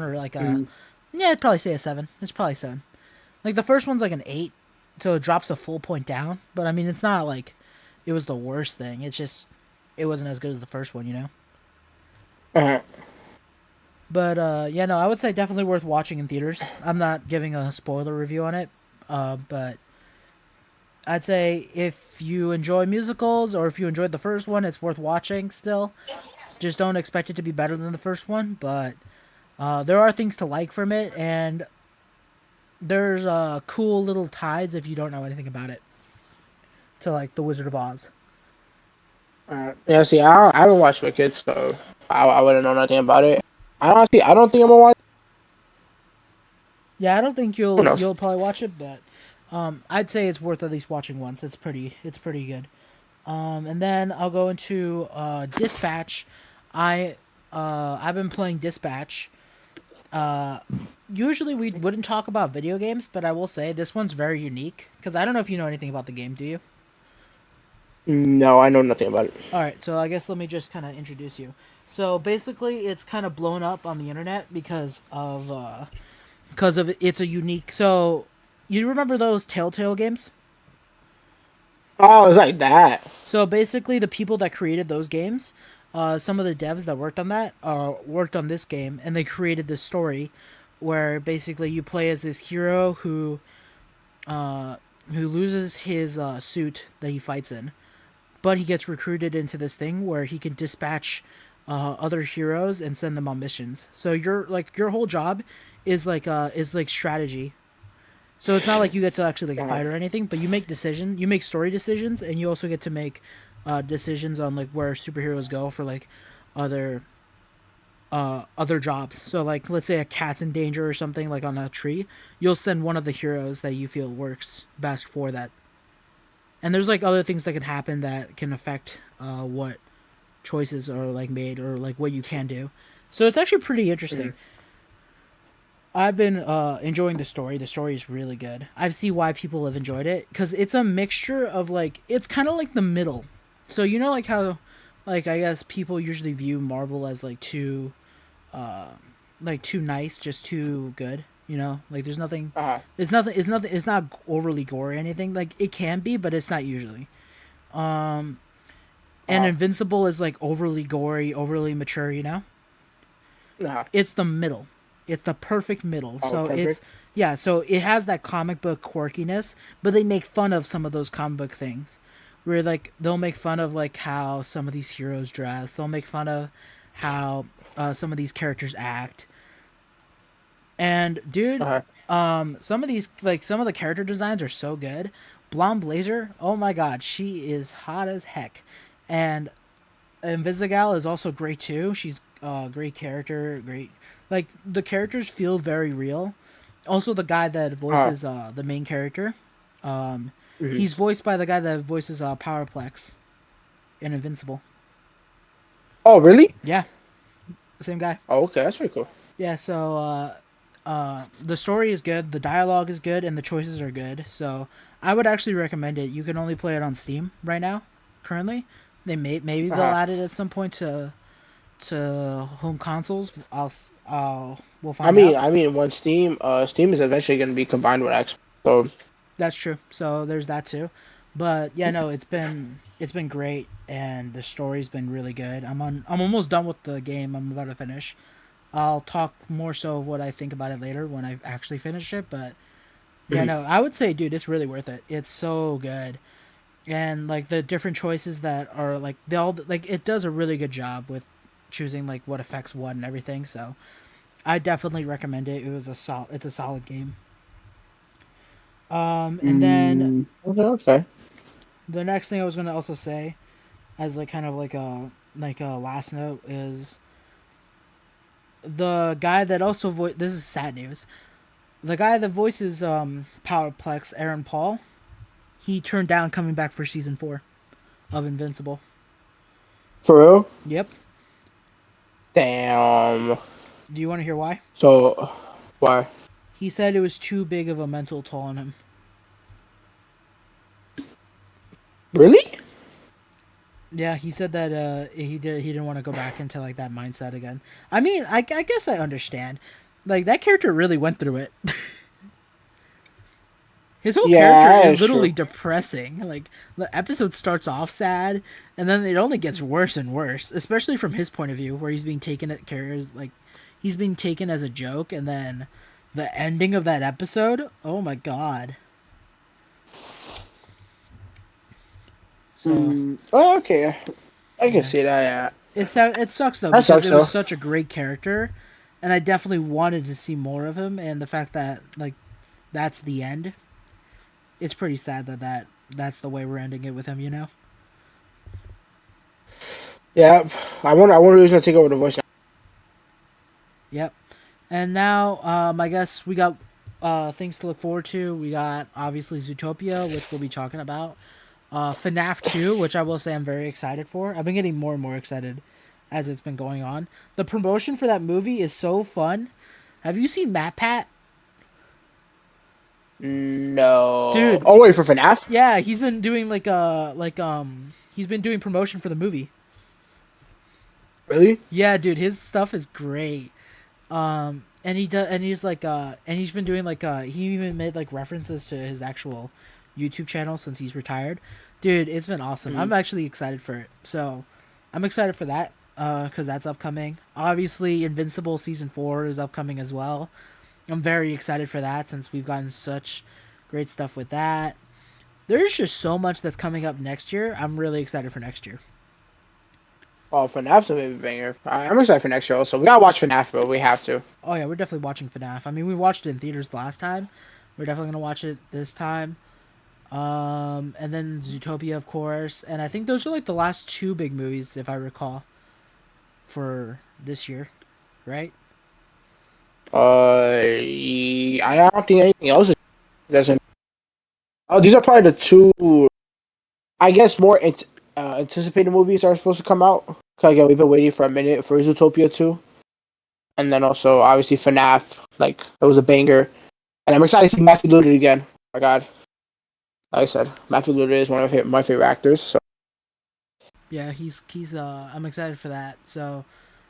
or like a mm. yeah, I'd probably say a 7. It's probably 7. Like the first one's like an 8, so it drops a full point down. But I mean, it's not like it was the worst thing. It's just it wasn't as good as the first one, you know. Uh, But yeah, no, I would say definitely worth watching in theaters. I'm not giving a spoiler review on it, but I'd say if you enjoy musicals or if you enjoyed the first one, it's worth watching still. Just don't expect it to be better than the first one, but there are things to like from it, and there's cool little ties if you don't know anything about it to like The Wizard of Oz. yeah. See, I haven't watched Wicked, so I wouldn't know nothing about it. I don't think I'm gonna watch. Yeah, I don't think Who knows? you'll probably watch it, but I'd say it's worth at least watching once. It's pretty good. And then I'll go into Dispatch. I I've been playing Dispatch. Uh, Usually we wouldn't talk about video games, but I will say this one's very unique because I don't know if you know anything about the game. Do you? No, I know nothing about it. All right, so I guess let me just kind of introduce you. So basically, it's kind of blown up on the internet because of it's a unique. So you remember those Telltale games? Oh, it's like that. So basically, the people that created those games, some of the devs that worked on that, worked on this game, and they created this story, where basically you play as this hero who loses his suit that he fights in, but he gets recruited into this thing where he can dispatch other heroes and send them on missions. So your whole job is like strategy. So it's not like you get to actually like Uh, fight or anything, but you make story decisions, and you also get to make decisions on like where superheroes go for like other other jobs. So like let's say a cat's in danger or something like on a tree, you'll send one of the heroes that you feel works best for that. And there's like other things that can happen that can affect what choices are like made or like what you can do. So it's actually pretty interesting. I've been enjoying the story. The story is really good. I see why people have enjoyed it because it's a mixture of like it's kind of like the middle. So you know like how like I guess people usually view Marvel as uh like too nice, just too good. You know, like uh, it's not overly gory or anything. Like it can be, but it's not usually. Um, and uh, Invincible is like overly gory, overly mature. You know, nah. it's the middle. It's the perfect middle. Oh, So it's perfect. yeah. So it has that comic book quirkiness, but they make fun of some of those comic book things. Where like they'll make fun of like how some of these heroes dress. They'll make fun of how some of these characters act. And dude, Uh, some of these like some of the character designs are so good. Blonde Blazer, oh my god, she is hot as heck. And Invisigal is also great too. She's a great character, great like the characters feel very real. Also the guy that uh, voices the main character, um mhm. he's voiced by the guy that voices Powerplex in Invincible. Oh, really? Yeah, same guy. Oh, okay, that's pretty cool. Yeah, so the story is good, the dialogue is good, and the choices are good. So I would actually recommend it. You can only play it on Steam right now. currently. Maybe they'll Uh-huh. add it at some point to home consoles. We'll I find mean, out. I mean, when Steam is eventually going to be combined with Xbox. So, That's true. So there's that too. But yeah, no, it's been great, and the story's been really good. I'm almost done with the game. I'm about to finish. I'll talk more so of what I think about it later when I actually finish it. But yeah, mhm. no, I would say, dude, it's really worth it. It's so good, and like the different choices that are like they all like it does a really good job with choosing like what affects what and everything. So I definitely recommend it. It's a solid game. And then Okay, okay. the next thing I was gonna also say, as like kind of like a last note, is the guy that also this is sad news. The guy that voices Powerplex, Aaron Paul, he turned down coming back for season 4 of Invincible. For real? Yep. Damn. Do you want to hear why? So, why? He said it was too big of a mental toll on him. Really? Yeah, he said that he didn't want to go back into like that mindset again. I mean, I guess I understand. Like that character really went through it. His whole character Yeah, is that's true. literally depressing. Like the episode starts off sad, and then it only gets worse and worse. Especially from his point of view, where he's being taken at characters like he's being taken as a joke, and then the ending of that episode. Oh my god! So Oh, okay. I can yeah, see that. Yeah, it sucks though that because sucks it was though. such a great character, and I definitely wanted to see more of him. And the fact that like that's the end, it's pretty sad that's the way we're ending it with him. You know. Yeah, I wonder who's gonna take over the voice now. Yep. And now, I guess we got things to look forward to. We got obviously Zootopia, which we'll be talking about. FNAF 2, which I will say I'm very excited for. I've been getting more and more excited as it's been going on. The promotion for that movie is so fun. Have you seen Matt Pat? No. Dude, Oh wait, for FNAF? yeah, he's been doing he's been doing promotion for the movie. Really? Yeah, dude, his stuff is great. And he's been doing he even made like references to his actual YouTube channel since he's retired. Dude, it's been awesome. Mm. I'm actually excited for it. So I'm excited for that because that's upcoming. Obviously, Invincible season 4 is upcoming as well. I'm very excited for that since we've gotten such great stuff with that. There's just so much that's coming up next year. I'm really excited for next year. Oh, FNAF's a baby banger. I'm excited for next year also. We gotta watch FNAF, but we have to. Oh yeah, we're definitely watching FNAF. I mean, we watched it in theaters last time. We're definitely gonna watch it this time. And then Zootopia, of course, and I think those are like the last two big movies, if I recall, for this year, right? I don't think anything else is doesn't. Oh, these are probably the two, I guess, more anticipated movies are supposed to come out. 'Cause again, we've been waiting for a minute for Zootopia 2, and then also obviously FNAF. Like it was a banger, and I'm excited to see Matthew Lillard again. Oh my God, like I said, Matthew Lillard is one of my favorite actors. So Yeah, he's. I'm excited for that. So,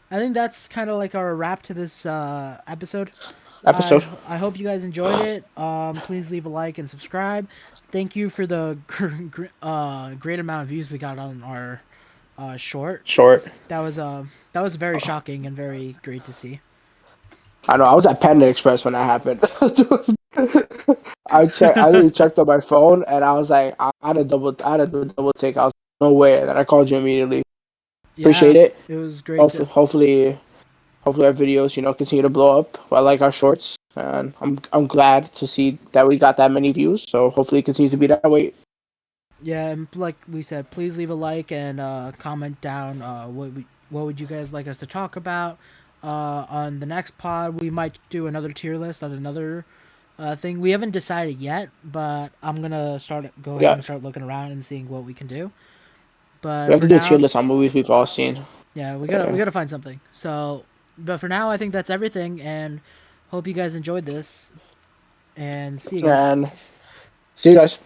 I think that's kind of like our wrap to this episode. episode. I hope you guys enjoyed it. Please leave a like and subscribe. Thank you for the great amount of views we got on our short. Short. That was very shocking and very great to see. I know. I was at Panda Express when that happened. I literally checked on my phone and I was like, I had to do a double take. I was like, no way. And then I called you immediately. Appreciate Yeah, it. it was great Hopefully, to. hopefully, hopefully our videos, continue to blow up. I like our shorts, and I'm glad to see that we got that many views. So hopefully, it continues to be that way. Yeah, and like we said, please leave a like and comment down what would you guys like us to talk about. On the next pod, we might do another tier list on another thing. We haven't decided yet, but I'm gonna go We ahead and got start looking around and seeing what we can do. we But have for to do a tier now, list on movies we've all seen. yeah, we Yeah. gotta find something. So, but for now, I think that's everything, and hope you guys enjoyed this. And see you guys. And see you guys.